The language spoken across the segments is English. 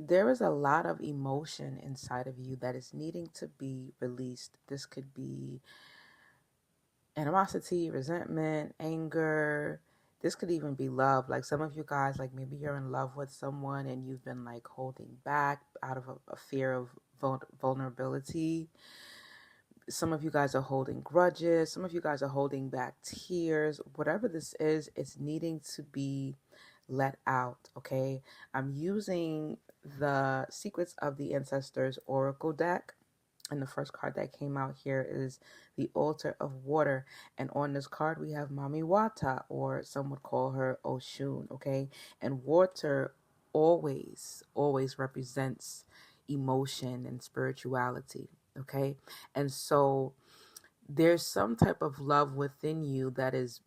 there is a lot of emotion inside of you that is needing to be released. This could be animosity, resentment, anger. This could even be love. Like some of you guys, like maybe you're in love with someone and you've been like holding back out of a fear of vulnerability. Some of you guys are holding grudges. Some of you guys are holding back tears. Whatever this is, it's needing to be let out. Okay. I'm using the Secrets of the Ancestors Oracle deck. And the first card that came out here is the Altar of Water. And on this card, we have Mami Wata, or some would call her Oshun, okay? And water always represents emotion and spirituality, okay? And so there's some type of love within you that is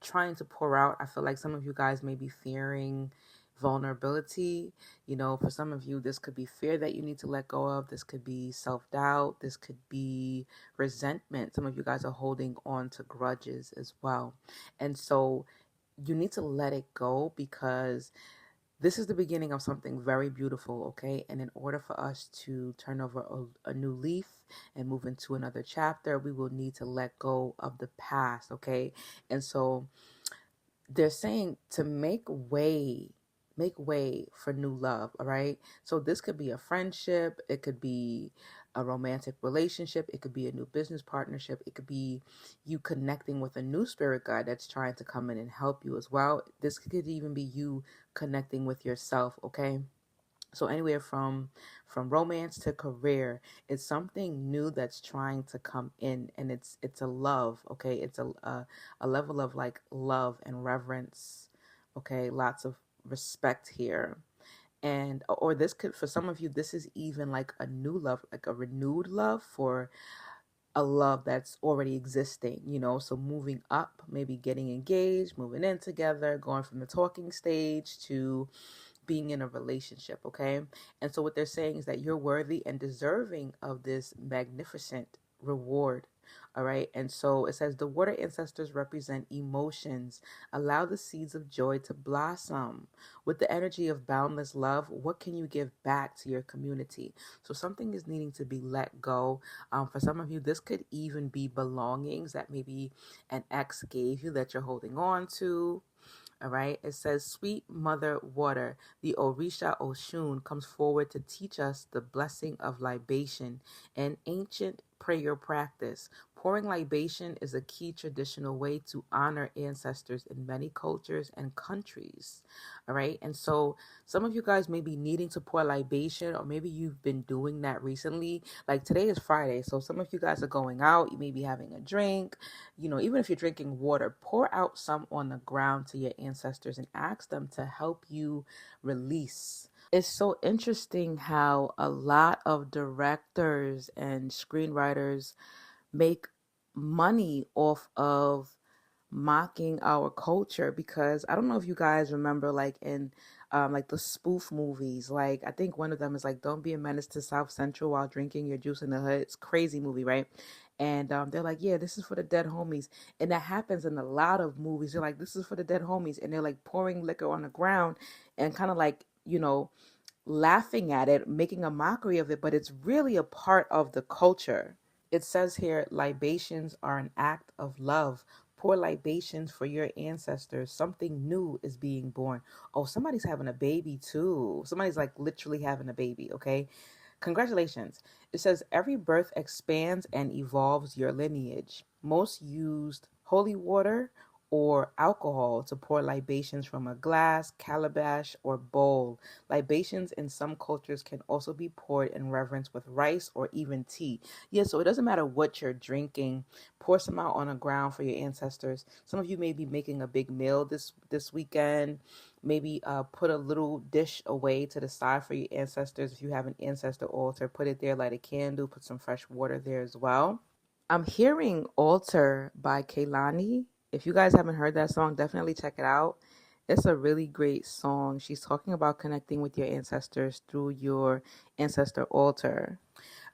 trying to pour out. I feel like some of you guys may be fearing vulnerability. For some of you, this could be fear that you need to let go of. This could be self-doubt. This could be resentment. Some of you guys are holding on to grudges as well. And so you need to let it go, because this is the beginning of something very beautiful, okay? And in order for us to turn over a new leaf and move into another chapter, we will need to let go of the past, okay? And so they're saying to make way for new love, all right? So this could be a friendship, it could be a romantic relationship, it could be a new business partnership, it could be you connecting with a new spirit guide that's trying to come in and help you as well. This could even be you connecting with yourself, okay? So anywhere from romance to career, it's something new that's trying to come in, and it's a love, okay? It's a level of like love and reverence, okay? Lots of respect here. And or this could, for some of you, this is even like a new love, like a renewed love for a love that's already existing, so moving up, maybe getting engaged, moving in together, going from the talking stage to being in a relationship, okay? And so what they're saying is that you're worthy and deserving of this magnificent reward. All right. And so it says the water ancestors represent emotions. Allow the seeds of joy to blossom. With the energy of boundless love, what can you give back to your community? So something is needing to be let go. For some of you, this could even be belongings that maybe an ex gave you that you're holding on to. All right. It says, Sweet Mother Water, the Orisha Oshun, comes forward to teach us the blessing of libation, an ancient prayer practice. Pouring libation is a key traditional way to honor ancestors in many cultures and countries. All right. And so some of you guys may be needing to pour libation, or maybe you've been doing that recently. Like today is Friday. So some of you guys are going out. You may be having a drink. Even if you're drinking water, pour out some on the ground to your ancestors and ask them to help you release. It's so interesting how a lot of directors and screenwriters make money off of mocking our culture, because I don't know if you guys remember, like in like the spoof movies. Like I think one of them is like "Don't be a menace to South Central while drinking your juice in the hood." It's a crazy movie, right? And they're like, "Yeah, this is for the dead homies," and that happens in a lot of movies. They're like, "This is for the dead homies," and they're like pouring liquor on the ground and kind of like laughing at it, making a mockery of it, but it's really a part of the culture. It says here, libations are an act of love. Pour libations for your ancestors. Something new is being born. Oh, somebody's having a baby too. Somebody's like literally having a baby, okay? Congratulations. It says every birth expands and evolves your lineage. Most used holy water or alcohol to pour libations from a glass, calabash, or bowl. Libations in some cultures can also be poured in reverence with rice or even tea. Yeah, so it doesn't matter what you're drinking. Pour some out on the ground for your ancestors. Some of you may be making a big meal this weekend. Maybe put a little dish away to the side for your ancestors. If you have an ancestor altar, put it there, light a candle, put some fresh water there as well. I'm hearing Altar by Kaylani. If you guys haven't heard that song, definitely check it out. It's a really great song. She's talking about connecting with your ancestors through your ancestor altar.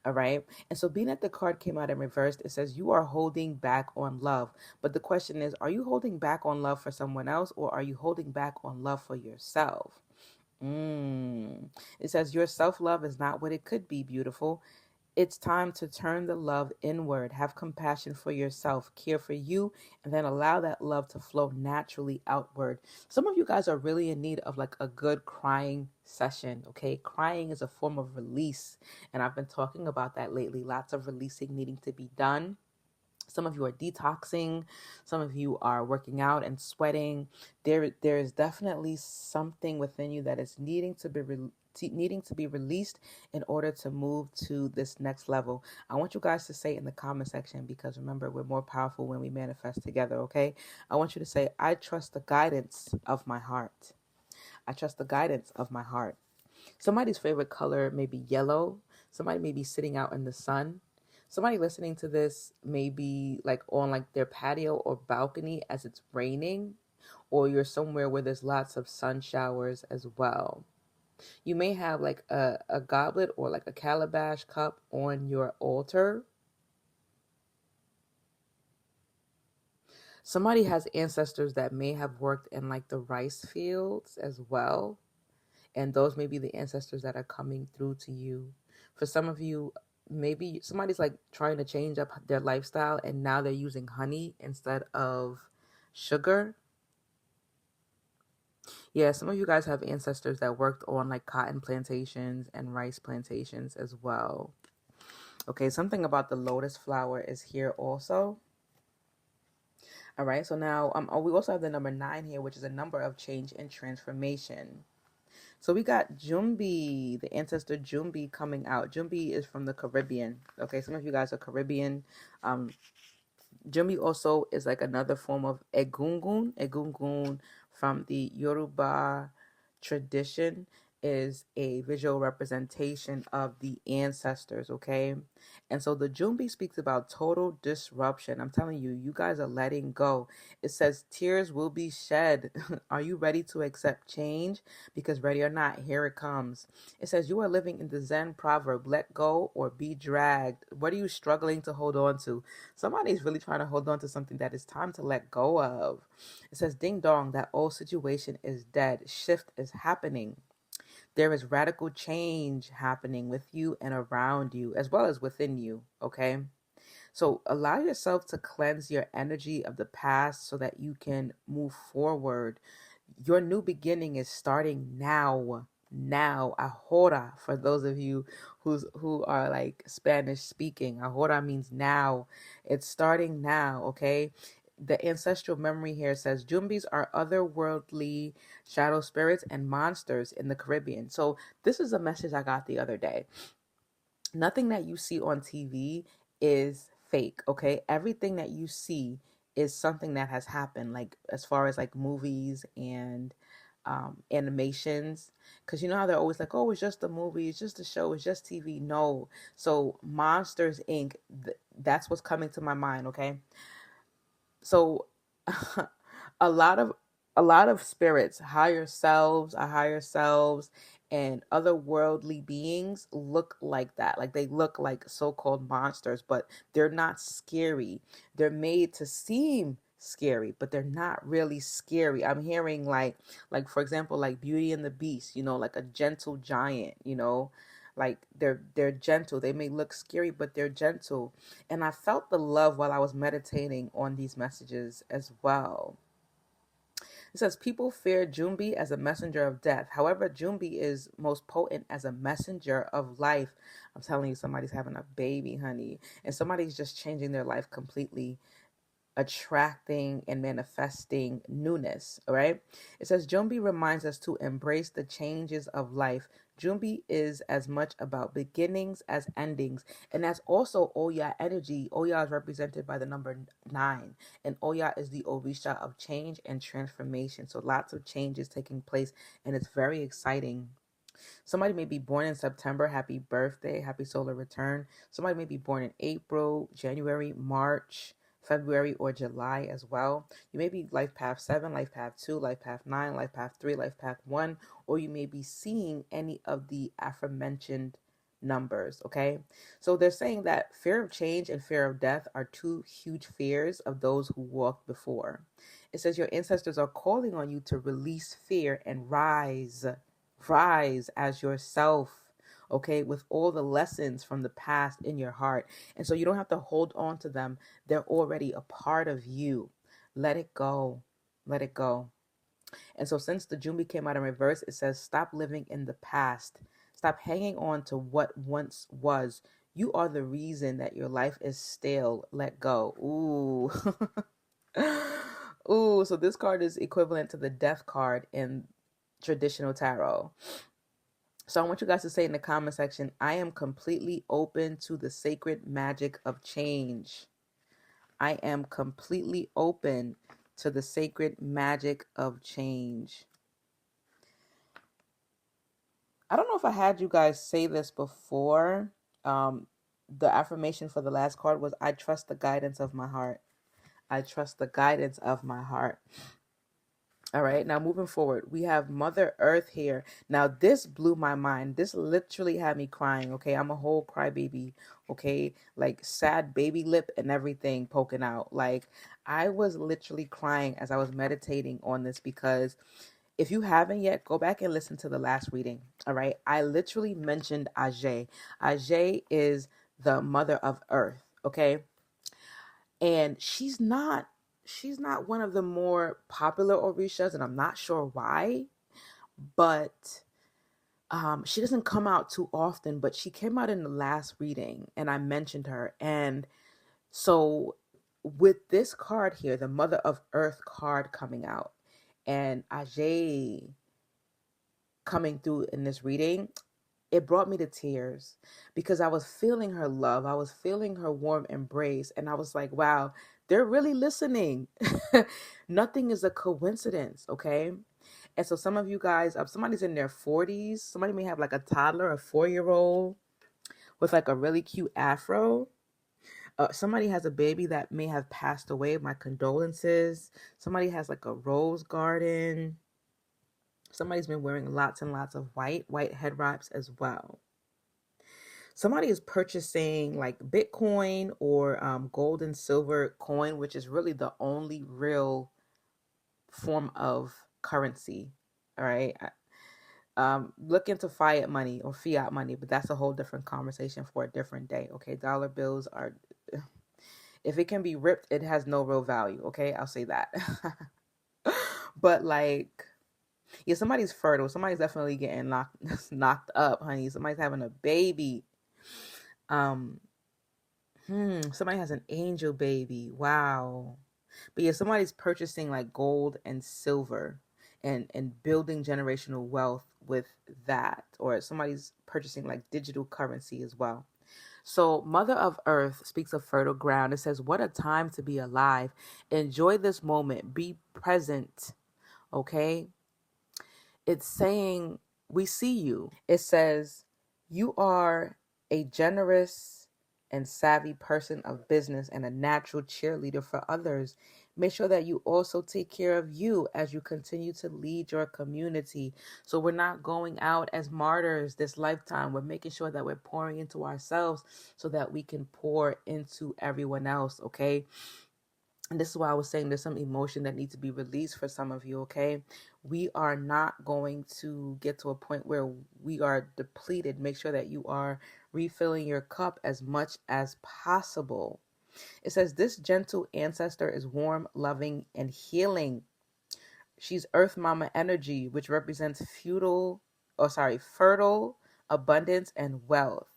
All right. And so being that the card came out in reverse, it says you are holding back on love. But the question is, are you holding back on love for someone else, or are you holding back on love for yourself? Mm. It says, your self love is not what it could be, beautiful. It's time to turn the love inward. Have compassion for yourself, care for you, and then allow that love to flow naturally outward. Some of you guys are really in need of like a good crying session, okay? Crying is a form of release, and I've been talking about that lately. Lots of releasing needing to be done. Some of you are detoxing, some of you are working out and sweating. There is definitely something within you that is needing to be released in order to move to this next level. I want you guys to say in the comment section, because remember, we're more powerful when we manifest together, okay? I want you to say, I trust the guidance of my heart. I trust the guidance of my heart. Somebody's favorite color may be yellow. Somebody may be sitting out in the sun. Somebody listening to this may be like on like their patio or balcony as it's raining, or you're somewhere where there's lots of sun showers as well. You may have like a goblet or like a calabash cup on your altar. Somebody has ancestors that may have worked in like the rice fields as well. And those may be the ancestors that are coming through to you. For some of you, maybe somebody's like trying to change up their lifestyle and now they're using honey instead of sugar. Yeah, some of you guys have ancestors that worked on like cotton plantations and rice plantations as well. Okay, something about the lotus flower is here also. All right, so now we also have the number 9 here, which is a number of change and transformation. So we got Jumbi, the ancestor Jumbi coming out. Jumbi is from the Caribbean. Okay, some of you guys are Caribbean. Jumbi also is like another form of Egungun. Egungun from the Yoruba tradition is a visual representation of the ancestors, okay? And so the Jumbi speaks about total disruption. I'm telling you, you guys are letting go. It says tears will be shed. Are you ready to accept change? Because ready or not, here it comes. It says you are living in the Zen proverb, let go or be dragged. What are you struggling to hold on to? Somebody's really trying to hold on to something that is time to let go of. It says, ding dong, that old situation is dead. Shift is happening. There is radical change happening with you and around you, as well as within you, okay? So allow yourself to cleanse your energy of the past so that you can move forward. Your new beginning is starting now. Now, ahora, for those of you who are like Spanish speaking, ahora means now. It's starting now, okay? The ancestral memory here says Jumbis are otherworldly shadow spirits and monsters in the Caribbean. So this is a message I got the other day. Nothing that you see on TV is fake, okay? Everything that you see is something that has happened, like as far as like movies and animations, because you know how they're always like, oh, it's just a movie, it's just a show, it's just TV. No. So Monsters Inc., that's what's coming to my mind, okay? So a lot of spirits, higher selves and otherworldly beings look like that. Like they look like so-called monsters, but they're not scary. They're made to seem scary, but they're not really scary. I'm hearing like for example, like Beauty and the Beast, you know, like a gentle giant, you know, like they're gentle. They may look scary, but they're gentle. And I felt the love while I was meditating on these messages as well. It says people fear Jumbi as a messenger of death. However, Jumbi is most potent as a messenger of life. I'm telling you, somebody's having a baby, honey, and somebody's just changing their life completely, attracting and manifesting newness. All right. It says Jumbi reminds us to embrace the changes of life. Jumbi is as much about beginnings as endings. And that's also Oya energy. Oya is represented by the number 9. And Oya is the Orisha of change and transformation. So lots of changes taking place. And it's very exciting. Somebody may be born in September. Happy birthday. Happy solar return. Somebody may be born in April, January, March, February, or July as well. You may be life path 7, life path 2, life path 9, life path 3, life path 1, or you may be seeing any of the aforementioned numbers, okay? So they're saying that fear of change and fear of death are 2 huge fears of those who walked before. It says your ancestors are calling on you to release fear and rise. rise as yourself, okay, with all the lessons from the past in your heart. And so you don't have to hold on to them. They're already a part of you. Let it go. Let it go. And so since the Jumi came out in reverse, it says, stop living in the past. Stop hanging on to what once was. You are the reason that your life is stale. Let go. Ooh. Ooh, so this card is equivalent to the death card in traditional tarot. So I want you guys to say in the comment section, I am completely open to the sacred magic of change. I am completely open to the sacred magic of change. I don't know if I had you guys say this before. The affirmation for the last card was, I trust the guidance of my heart. I trust the guidance of my heart. All right, now moving forward, we have Mother Earth here. Now, this blew my mind. This literally had me crying, okay? I'm a whole crybaby, okay? Like, sad baby lip and everything poking out. Like, I was literally crying as I was meditating on this, because if you haven't yet, go back and listen to the last reading, all right? I literally mentioned Ajay. Ajay is the Mother of Earth, okay? And she's not one of the more popular Orishas, and I'm not sure why, but she doesn't come out too often, but she came out in the last reading and I mentioned her. And so with this card here, the Mother of Earth card coming out and Ajay coming through in this reading, it brought me to tears, because I was feeling her love. I was feeling her warm embrace. And I was like, wow, they're really listening. Nothing is a coincidence, okay? And so some of you guys, somebody's in their 40s. Somebody may have like a toddler, a 4-year-old with like a really cute afro. Somebody has a baby that may have passed away. My condolences. Somebody has like a rose garden. Somebody's been wearing lots and lots of white head wraps as well. Somebody is purchasing like Bitcoin or gold and silver coin, which is really the only real form of currency. All right. Look into fiat money or fiat money, but that's a whole different conversation for a different day. Okay. Dollar bills are, if it can be ripped, it has no real value. Okay. I'll say that. But like, yeah, somebody's fertile. Somebody's definitely getting knocked up, honey. Somebody's having a baby. Somebody has an angel baby. Wow. But yeah, somebody's purchasing like gold and silver and building generational wealth with that. Or somebody's purchasing like digital currency as well. So Mother of Earth speaks of fertile ground. It says, what a time to be alive. Enjoy this moment. Be present. Okay. It's saying, we see you. It says, you are a generous and savvy person of business and a natural cheerleader for others. Make sure that you also take care of you as you continue to lead your community. So we're not going out as martyrs this lifetime. We're making sure that we're pouring into ourselves so that we can pour into everyone else, okay? And this is why I was saying there's some emotion that needs to be released for some of you, okay? We are not going to get to a point where we are depleted. Make sure that you are refilling your cup as much as possible. It says, this gentle ancestor is warm, loving, and healing. She's Earth Mama energy, which represents fertile abundance and wealth.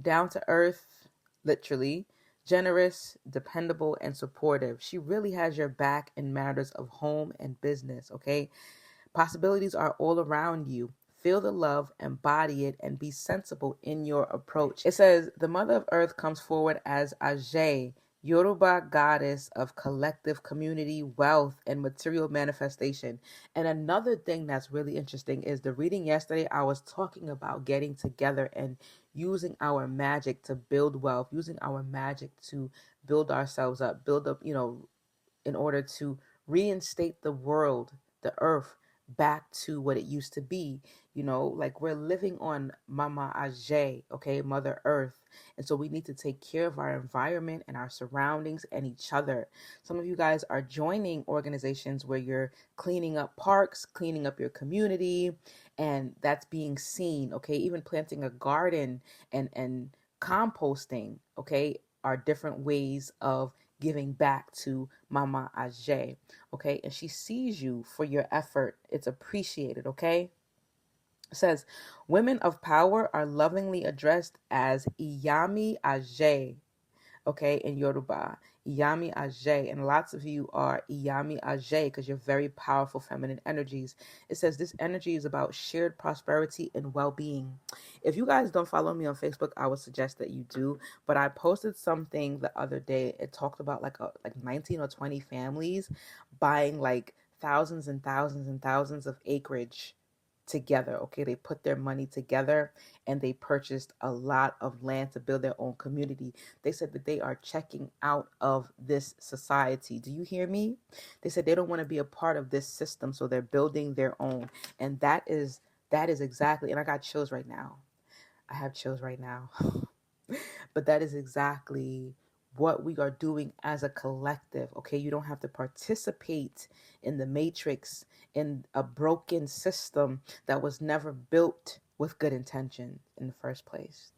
Down to earth, literally, generous, dependable, and supportive. She really has your back in matters of home and business, okay? Possibilities are all around you. Feel the love, embody it, and be sensible in your approach. It says, the Mother of Earth comes forward as Ajay, Yoruba goddess of collective community, wealth, and material manifestation. And another thing that's really interesting is the reading yesterday, I was talking about getting together and using our magic to build wealth, using our magic to build ourselves up, build up, in order to reinstate the world, the earth, back to what it used to be. Like we're living on Mama Ajay, okay, Mother Earth. And so we need to take care of our environment and our surroundings and each other. Some of you guys are joining organizations where you're cleaning up parks, cleaning up your community, and that's being seen. Okay, even planting a garden and composting, okay, are different ways of giving back to Mama Ajay. Okay, and she sees you for your effort. It's appreciated. Okay, it says women of power are lovingly addressed as Iyami Ajay, okay, in Yoruba. Iyami Ajay. And lots of you are Iyami Ajay because you're very powerful feminine energies. It says this energy is about shared prosperity and well-being. If you guys don't follow me on Facebook, I would suggest that you do. But I posted something the other day. It talked about like 19 or 20 families buying like thousands and thousands and thousands of acreage together. Okay, they put their money together and they purchased a lot of land to build their own community. They said that they are checking out of this society. Do you hear me? They said they don't want to be a part of this system, so they're building their own. And that is exactly, and I got chills right now. I have chills right now. But that is exactly what we are doing as a collective. Okay, you don't have to participate in the matrix, in a broken system that was never built with good intention in the first place.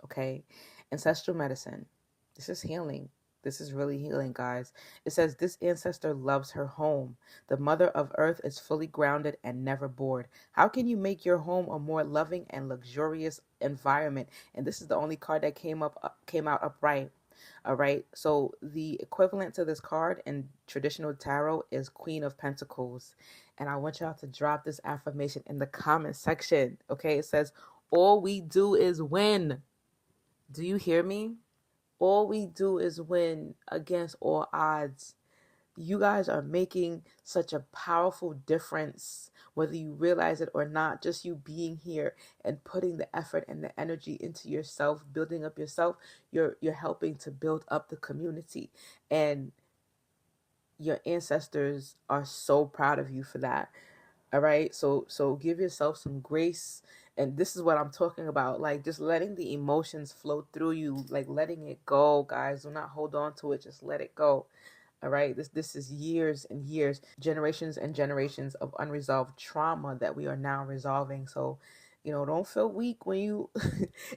Okay, ancestral medicine. This is healing. This is really healing, guys. It says this ancestor loves her home. The mother of earth is fully grounded and never bored. How can you make your home a more loving and luxurious environment? And this is the only card that came out upright. All right. So the equivalent to this card in traditional tarot is Queen of Pentacles. And I want y'all to drop this affirmation in the comment section. Okay. It says, all we do is win. Do you hear me? All we do is win against all odds. You guys are making such a powerful difference, whether you realize it or not. Just you being here and putting the effort and the energy into yourself, building up yourself, you're helping to build up the community. And your ancestors are so proud of you for that. All right. So give yourself some grace. And this is what I'm talking about. Like just letting the emotions flow through you, like letting it go, guys. Do not hold on to it. Just let it go. All right. This is years and years, generations and generations of unresolved trauma that we are now resolving. So, don't feel weak when you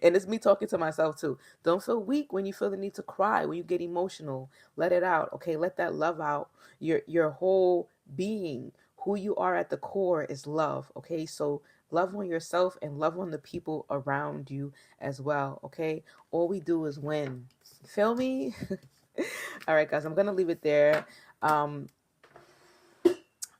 and it's me talking to myself too. Don't feel weak when you feel the need to cry, when you get emotional. Let it out. Okay. Let that love out. Your whole being, who you are at the core is love. Okay. So love on yourself and love on the people around you as well. Okay. All we do is win. Feel me? All right, guys, I'm going to leave it there. A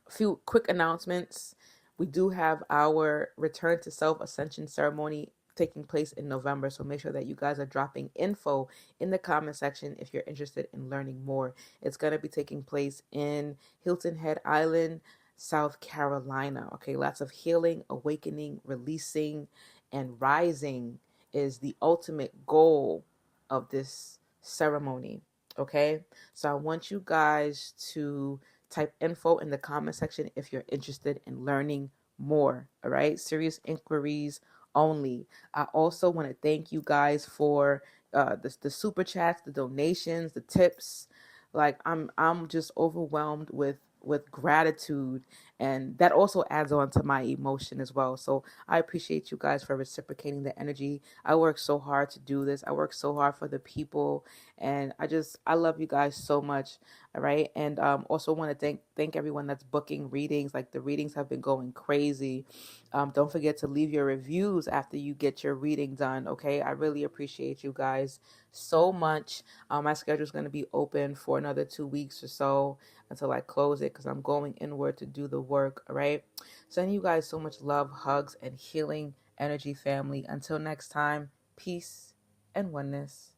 few quick announcements. We do have our Return to Self Ascension ceremony taking place in November. So make sure that you guys are dropping info in the comment section if you're interested in learning more. It's going to be taking place in Hilton Head Island, South Carolina. Okay, lots of healing, awakening, releasing, and rising is the ultimate goal of this ceremony. Okay, so I want you guys to type info in the comment section if you're interested in learning more. All right, serious inquiries only. I also want to thank you guys for the super chats, the donations, the tips. Like I'm just overwhelmed with gratitude, and that also adds on to my emotion as well. So I appreciate you guys for reciprocating the energy. I work so hard to do this. I work so hard for the people, and I love you guys so much. All right, and also want to thank everyone that's booking readings. Like the readings have been going crazy. Don't forget to leave your reviews after you get your reading done. Okay, I really appreciate you guys so much. My schedule is going to be open for another 2 weeks or so until I close it because I'm going inward to do the work. All right, sending you guys so much love, hugs, and healing energy, family. Until next time, peace and oneness.